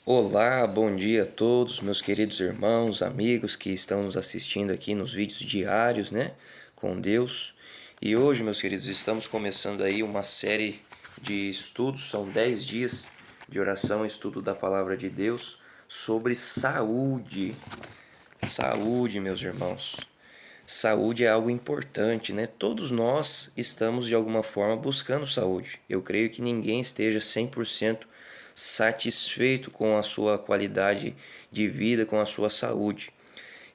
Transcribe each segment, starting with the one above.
Olá, bom dia a todos, meus queridos irmãos, amigos que estão nos assistindo aqui nos vídeos diários, né, com Deus. E hoje, meus queridos, estamos começando aí uma série de estudos, são 10 dias de oração e estudo da Palavra de Deus sobre saúde. Saúde, meus irmãos. Saúde é algo importante, né? Todos nós estamos de alguma forma buscando saúde. Eu creio que ninguém esteja 100% satisfeito com a sua qualidade de vida, com a sua saúde.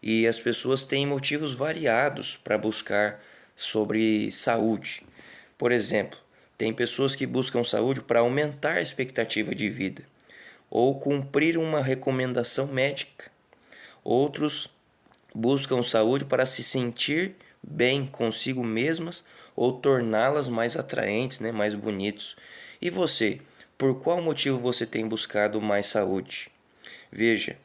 E as pessoas têm motivos variados para buscar sobre saúde. Por exemplo, tem pessoas que buscam saúde para aumentar a expectativa de vida ou cumprir uma recomendação médica. Outros buscam saúde para se sentir bem consigo mesmas ou torná-las mais atraentes, né, mais bonitos. E você, por qual motivo você tem buscado mais saúde? Veja,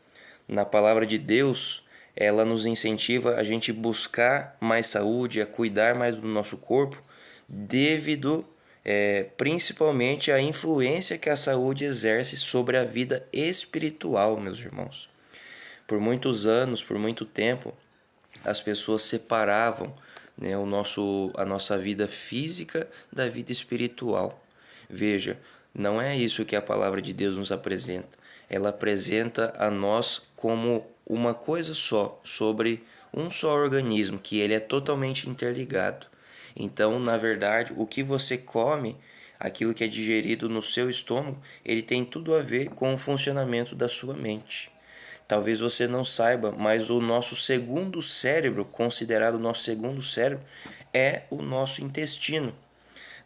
na palavra de Deus, ela nos incentiva a gente buscar mais saúde, a cuidar mais do nosso corpo, devido principalmente à influência que a saúde exerce sobre a vida espiritual, meus irmãos. Por muitos anos, por muito tempo, as pessoas separavam, né, a nossa vida física da vida espiritual. Veja, não é isso que a palavra de Deus nos apresenta. Ela apresenta a nós como uma coisa só, sobre um só organismo, que ele é totalmente interligado. Então, na verdade, o que você come, aquilo que é digerido no seu estômago, ele tem tudo a ver com o funcionamento da sua mente. Talvez você não saiba, mas o nosso segundo cérebro, considerado o nosso segundo cérebro, é o nosso intestino.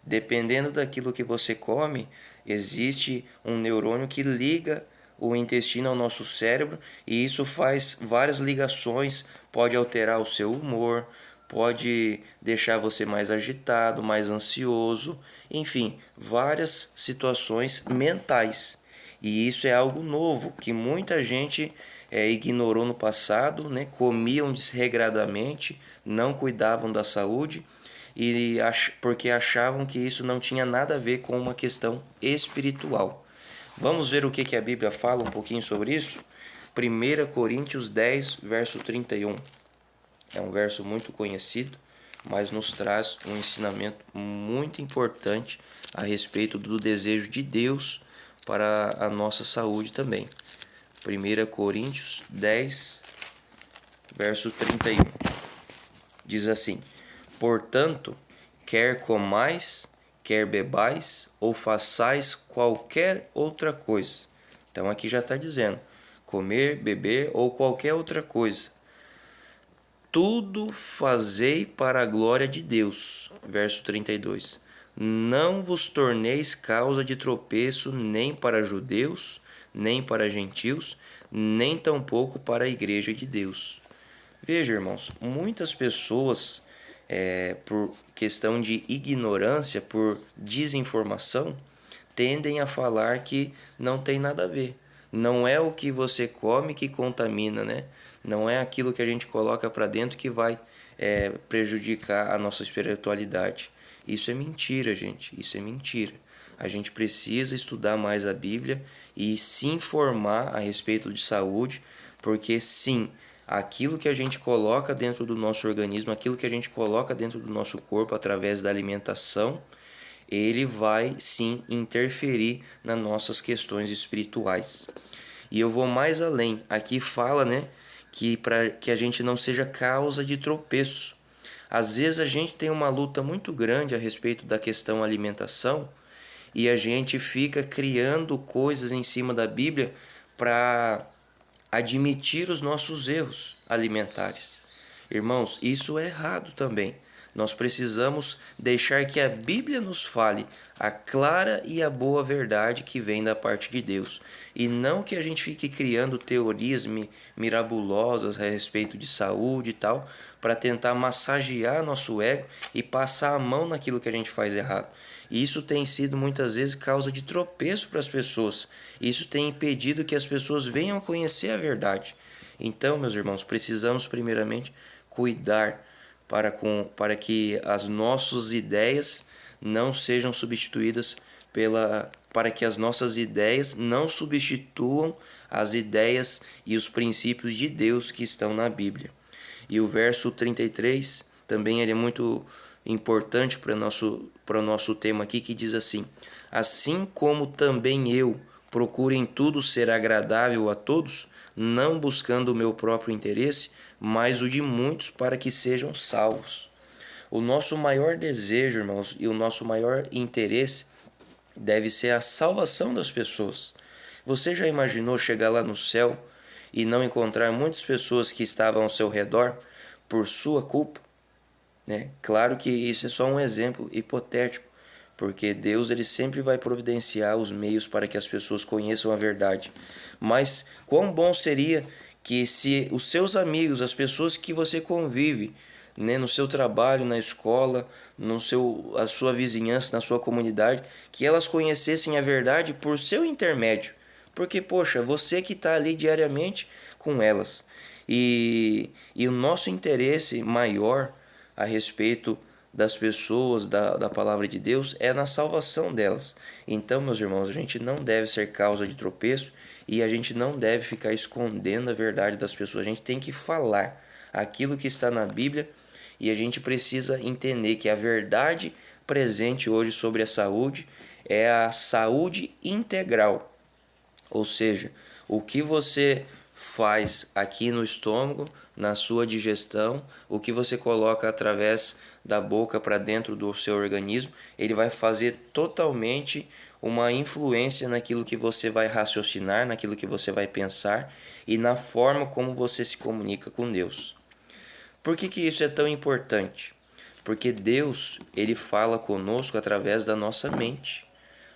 Dependendo daquilo que você come, existe um neurônio que liga o intestino ao nosso cérebro e isso faz várias ligações, pode alterar o seu humor, pode deixar você mais agitado, mais ansioso, enfim, várias situações mentais. E isso é algo novo que muita gente ignorou no passado, né? Comiam desregradamente, não cuidavam da saúde porque achavam que isso não tinha nada a ver com uma questão espiritual. Vamos ver o que a Bíblia fala um pouquinho sobre isso? 1 Coríntios 10, verso 31. É um verso muito conhecido, mas nos traz um ensinamento muito importante a respeito do desejo de Deus para a nossa saúde também. 1 Coríntios 10, verso 31. Diz assim: Portanto, quer comais, quer bebais, ou façais qualquer outra coisa. Então aqui já está dizendo, comer, beber ou qualquer outra coisa. Tudo fazei para a glória de Deus. Verso 32. Não vos torneis causa de tropeço nem para judeus, nem para gentios, nem tampouco para a igreja de Deus. Veja, irmãos, muitas pessoas, por questão de ignorância, por desinformação, tendem a falar que não tem nada a ver. Não é o que você come que contamina, né? Não é aquilo que a gente coloca para dentro que vai prejudicar a nossa espiritualidade. Isso é mentira, gente. Isso é mentira. A gente precisa estudar mais a Bíblia e se informar a respeito de saúde, porque sim, aquilo que a gente coloca dentro do nosso organismo, aquilo que a gente coloca dentro do nosso corpo através da alimentação, ele vai sim interferir nas nossas questões espirituais. E eu vou mais além. Aqui fala, né, que para que a gente não seja causa de tropeço. Às vezes a gente tem uma luta muito grande a respeito da questão alimentação e a gente fica criando coisas em cima da Bíblia para admitir os nossos erros alimentares. Irmãos, isso é errado também. Nós precisamos deixar que a Bíblia nos fale a clara e a boa verdade que vem da parte de Deus. E não que a gente fique criando teorias mirabolosas a respeito de saúde e tal, para tentar massagear nosso ego e passar a mão naquilo que a gente faz errado. E isso tem sido muitas vezes causa de tropeço para as pessoas. Isso tem impedido que as pessoas venham a conhecer a verdade. Então, meus irmãos, precisamos primeiramente cuidar para que as nossas ideias não sejam substituídas para que as nossas ideias não substituam as ideias e os princípios de Deus que estão na Bíblia. E o verso 33 também ele é muito importante para o nosso tema aqui, que diz assim: assim como também eu procuro em tudo ser agradável a todos, não buscando o meu próprio interesse, mas o de muitos para que sejam salvos. O nosso maior desejo, irmãos, e o nosso maior interesse deve ser a salvação das pessoas. Você já imaginou chegar lá no céu e não encontrar muitas pessoas que estavam ao seu redor por sua culpa? Né? Claro que isso é só um exemplo hipotético, porque Deus ele sempre vai providenciar os meios para que as pessoas conheçam a verdade. Mas quão bom seria que se os seus amigos, as pessoas que você convive, né, no seu trabalho, na escola, a sua vizinhança, na sua comunidade, que elas conhecessem a verdade por seu intermédio. Porque, poxa, você que está ali diariamente com elas. E o nosso interesse maior a respeito das pessoas, da palavra de Deus, é na salvação delas. Então, meus irmãos, a gente não deve ser causa de tropeço e a gente não deve ficar escondendo a verdade das pessoas. A gente tem que falar aquilo que está na Bíblia e a gente precisa entender que a verdade presente hoje sobre a saúde é a saúde integral. Ou seja, o que você faz aqui no estômago, na sua digestão, o que você coloca através da boca para dentro do seu organismo, ele vai fazer totalmente uma influência naquilo que você vai raciocinar, naquilo que você vai pensar e na forma como você se comunica com Deus. Por que isso é tão importante? Porque Deus, ele fala conosco através da nossa mente.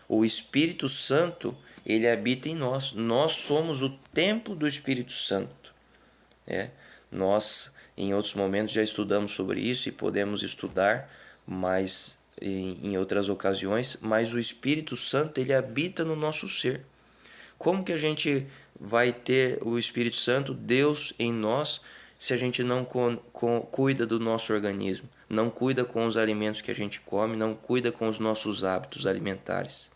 O Espírito Santo, ele habita em nós. Nós somos o templo do Espírito Santo. Nós, em outros momentos, já estudamos sobre isso e podemos estudar mais em outras ocasiões, mas o Espírito Santo, ele habita no nosso ser. Como que a gente vai ter o Espírito Santo, Deus em nós, se a gente não cuida do nosso organismo, não cuida com os alimentos que a gente come, não cuida com os nossos hábitos alimentares?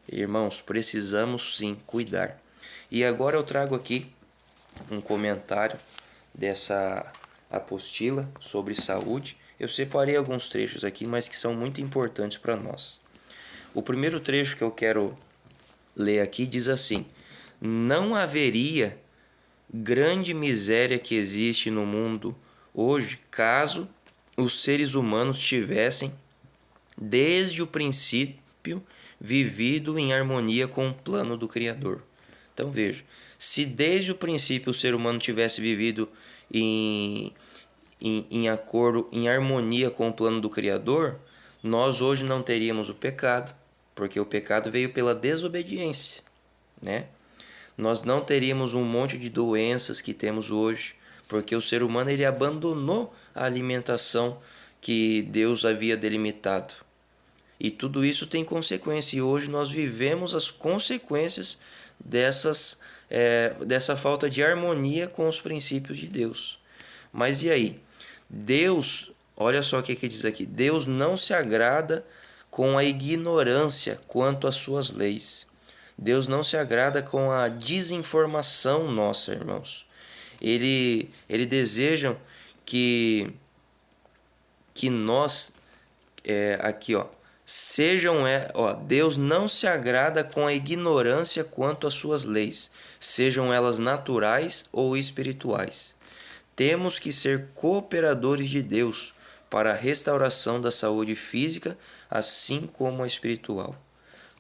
Irmãos, precisamos sim cuidar. E agora eu trago aqui um comentário dessa apostila sobre saúde. Eu separei alguns trechos aqui, mas que são muito importantes para nós. O primeiro trecho que eu quero ler aqui diz assim: não haveria grande miséria que existe no mundo hoje caso os seres humanos tivessem, desde o princípio, vivido em harmonia com o plano do Criador. Então veja, se desde o princípio o ser humano tivesse vivido em acordo, em harmonia com o plano do Criador, nós hoje não teríamos o pecado, porque o pecado veio pela desobediência, né? Nós não teríamos um monte de doenças que temos hoje, porque o ser humano ele abandonou a alimentação que Deus havia delimitado. E tudo isso tem consequência, e hoje nós vivemos as consequências dessa falta de harmonia com os princípios de Deus. Mas e aí? Deus, olha só o que diz aqui: Deus não se agrada com a ignorância quanto às suas leis. Deus não se agrada com a desinformação nossa, irmãos. Ele deseja que nós, aqui ó, Deus não se agrada com a ignorância quanto às suas leis, sejam elas naturais ou espirituais. Temos que ser cooperadores de Deus para a restauração da saúde física, assim como a espiritual.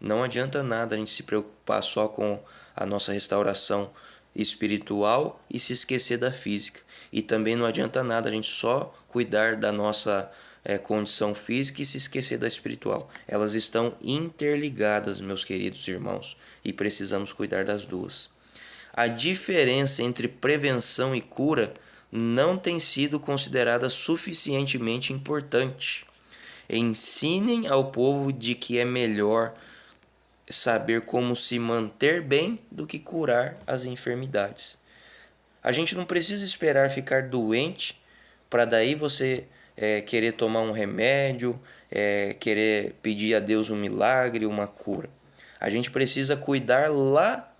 Não adianta nada a gente se preocupar só com a nossa restauração espiritual e se esquecer da física. E também não adianta nada a gente só cuidar da nossa condição física e se esquecer da espiritual. Elas estão interligadas, meus queridos irmãos, e precisamos cuidar das duas. A diferença entre prevenção e cura não tem sido considerada suficientemente importante. Ensinem ao povo de que é melhor saber como se manter bem do que curar as enfermidades. A gente não precisa esperar ficar doente para daí você querer tomar um remédio, querer pedir a Deus um milagre, uma cura. A gente precisa cuidar lá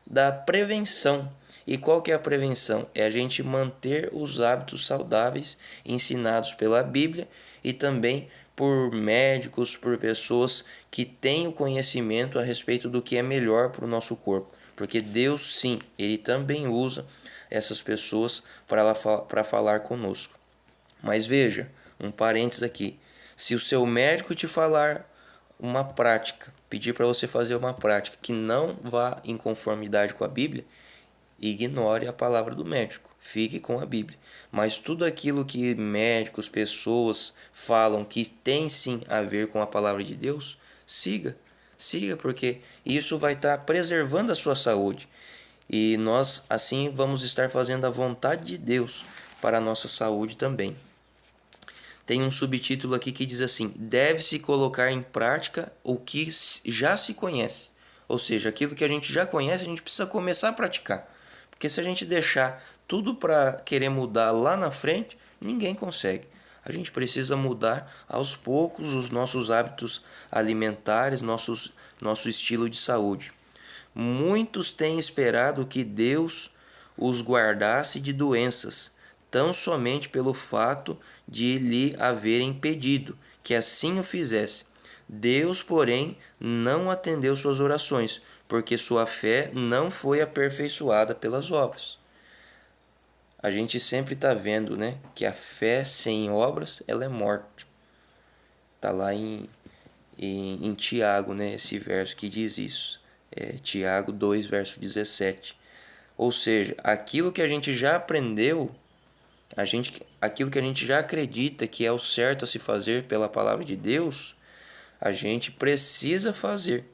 da prevenção. E qual que é a prevenção? É a gente manter os hábitos saudáveis ensinados pela Bíblia e também por médicos, por pessoas que têm o conhecimento a respeito do que é melhor para o nosso corpo. Porque Deus, sim, Ele também usa essas pessoas para falar conosco. Mas veja, um parênteses aqui. Se o seu médico te falar uma prática, pedir para você fazer uma prática que não vá em conformidade com a Bíblia, ignore a palavra do médico, fique com a Bíblia. Mas tudo aquilo que médicos, pessoas falam que tem sim a ver com a palavra de Deus, siga, porque isso vai estar preservando a sua saúde. E nós assim vamos estar fazendo a vontade de Deus para a nossa saúde também. Tem um subtítulo aqui que diz assim: deve-se colocar em prática o que já se conhece. Ou seja, aquilo que a gente já conhece, a gente precisa começar a praticar. Porque se a gente deixar tudo para querer mudar lá na frente, ninguém consegue. A gente precisa mudar aos poucos os nossos hábitos alimentares, nosso estilo de saúde. Muitos têm esperado que Deus os guardasse de doenças, tão somente pelo fato de lhe haverem pedido que assim o fizesse. Deus, porém, não atendeu suas orações, porque sua fé não foi aperfeiçoada pelas obras. A gente sempre está vendo, né, que a fé sem obras ela é morte. Está lá em Tiago, né, esse verso que diz isso. Tiago 2, verso 17. Ou seja, aquilo que a gente já aprendeu, aquilo que a gente já acredita que é o certo a se fazer pela palavra de Deus, a gente precisa fazer.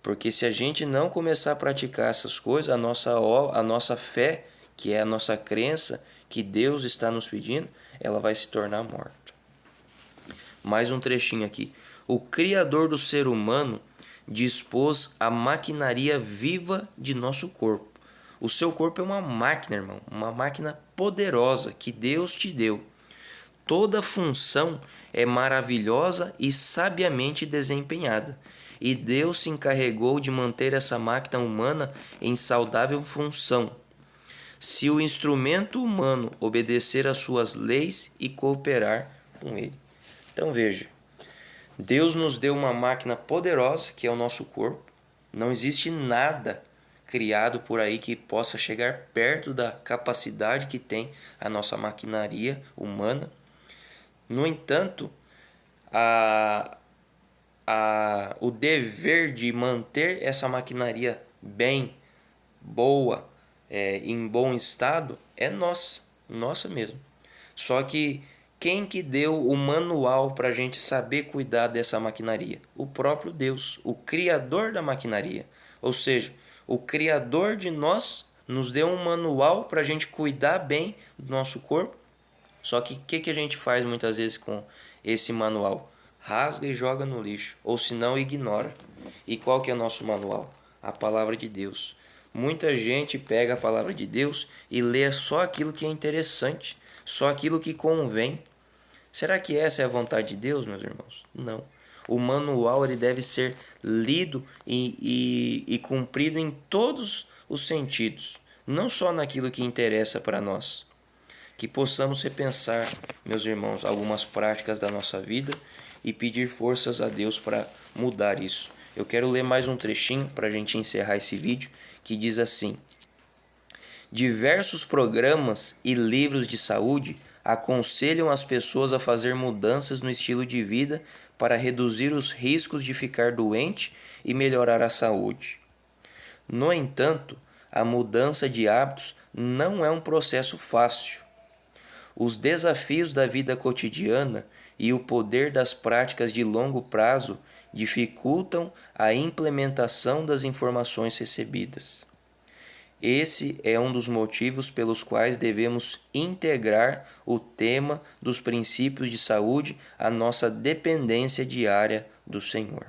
Porque se a gente não começar a praticar essas coisas, a nossa fé, que é a nossa crença que Deus está nos pedindo, ela vai se tornar morta. Mais um trechinho aqui. O Criador do ser humano dispôs a maquinaria viva de nosso corpo. O seu corpo é uma máquina, irmão, uma máquina poderosa que Deus te deu. Toda função é maravilhosa e sabiamente desempenhada. E Deus se encarregou de manter essa máquina humana em saudável função. Se o instrumento humano obedecer às suas leis e cooperar com ele. Então veja, Deus nos deu uma máquina poderosa que é o nosso corpo. Não existe nada criado por aí que possa chegar perto da capacidade que tem a nossa maquinaria humana. No entanto, o dever de manter essa maquinaria bem, boa, em bom estado, é nossa mesmo. Só que quem que deu o manual para a gente saber cuidar dessa maquinaria? O próprio Deus, o Criador da maquinaria. Ou seja, o Criador de nós nos deu um manual para a gente cuidar bem do nosso corpo. Só que o que a gente faz muitas vezes com esse manual? Rasga e joga no lixo, ou se não, ignora. E qual que é o nosso manual? A palavra de Deus. Muita gente pega a palavra de Deus e lê só aquilo que é interessante, só aquilo que convém. Será que essa é a vontade de Deus, meus irmãos? Não. O manual ele deve ser lido e cumprido em todos os sentidos, não só naquilo que interessa para nós. Que possamos repensar, meus irmãos, algumas práticas da nossa vida e pedir forças a Deus para mudar isso. Eu quero ler mais um trechinho para a gente encerrar esse vídeo, que diz assim: diversos programas e livros de saúde aconselham as pessoas a fazer mudanças no estilo de vida para reduzir os riscos de ficar doente e melhorar a saúde. No entanto, a mudança de hábitos não é um processo fácil. Os desafios da vida cotidiana e o poder das práticas de longo prazo dificultam a implementação das informações recebidas. Esse é um dos motivos pelos quais devemos integrar o tema dos princípios de saúde à nossa dependência diária do Senhor.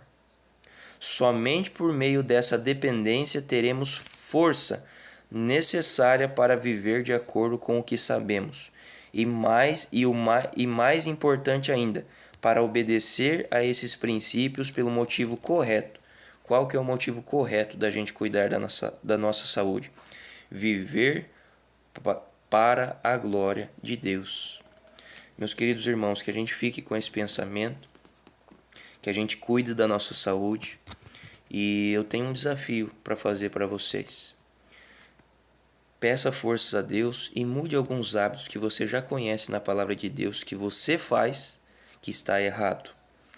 Somente por meio dessa dependência teremos força necessária para viver de acordo com o que sabemos e mais importante ainda, para obedecer a esses princípios pelo motivo correto. Qual que é o motivo correto da gente cuidar da nossa saúde? Viver para a glória de Deus. Meus queridos irmãos, que a gente fique com esse pensamento, que a gente cuide da nossa saúde. E eu tenho um desafio para fazer para vocês. Peça forças a Deus e mude alguns hábitos que você já conhece na palavra de Deus que você faz que está errado.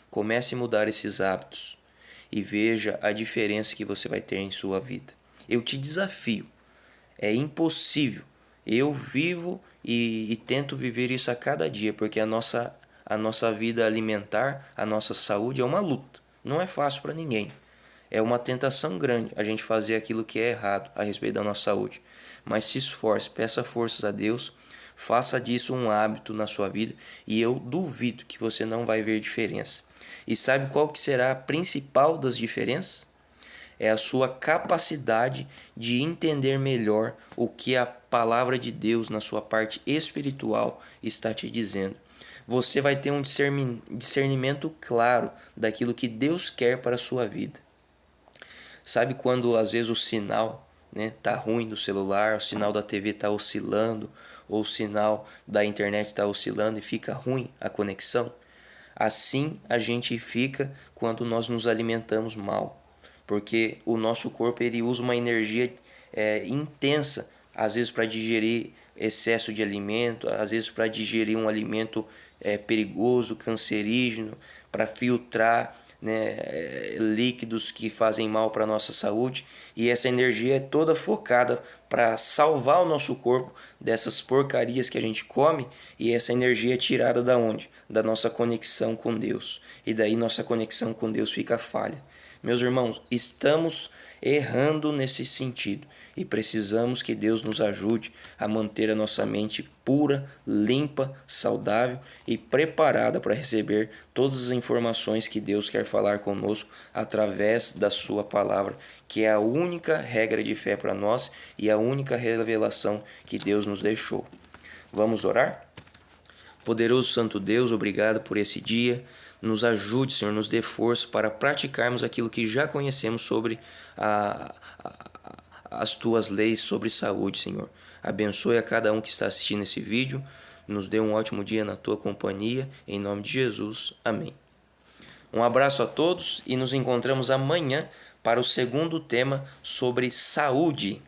Comece a mudar esses hábitos e veja a diferença que você vai ter em sua vida. Eu te desafio. É impossível. Eu vivo e tento viver isso a cada dia, porque a nossa vida alimentar, a nossa saúde é uma luta. Não é fácil para ninguém. É uma tentação grande a gente fazer aquilo que é errado a respeito da nossa saúde. Mas se esforce, peça forças a Deus, faça disso um hábito na sua vida e eu duvido que você não vai ver diferença. E sabe qual que será a principal das diferenças? É a sua capacidade de entender melhor o que a palavra de Deus na sua parte espiritual está te dizendo. Você vai ter um discernimento claro daquilo que Deus quer para a sua vida. Sabe quando às vezes o sinal, né, tá ruim do celular, o sinal da TV tá oscilando, ou o sinal da internet tá oscilando e fica ruim a conexão? Assim a gente fica quando nós nos alimentamos mal, porque o nosso corpo ele usa uma energia intensa, às vezes para digerir excesso de alimento, às vezes para digerir um alimento perigoso, cancerígeno, para filtrar, né, líquidos que fazem mal para a nossa saúde, e essa energia é toda focada para salvar o nosso corpo dessas porcarias que a gente come, e essa energia é tirada da onde? Da nossa conexão com Deus, e daí nossa conexão com Deus fica falha. Meus irmãos, estamos errando nesse sentido e precisamos que Deus nos ajude a manter a nossa mente pura, limpa, saudável e preparada para receber todas as informações que Deus quer falar conosco através da sua palavra, que é a única regra de fé para nós e a única revelação que Deus nos deixou. Vamos orar? Poderoso Santo Deus, obrigado por esse dia. Nos ajude, Senhor, nos dê força para praticarmos aquilo que já conhecemos sobre as tuas leis sobre saúde, Senhor. Abençoe a cada um que está assistindo esse vídeo. Nos dê um ótimo dia na tua companhia. Em nome de Jesus. Amém. Um abraço a todos e nos encontramos amanhã para o segundo tema sobre saúde.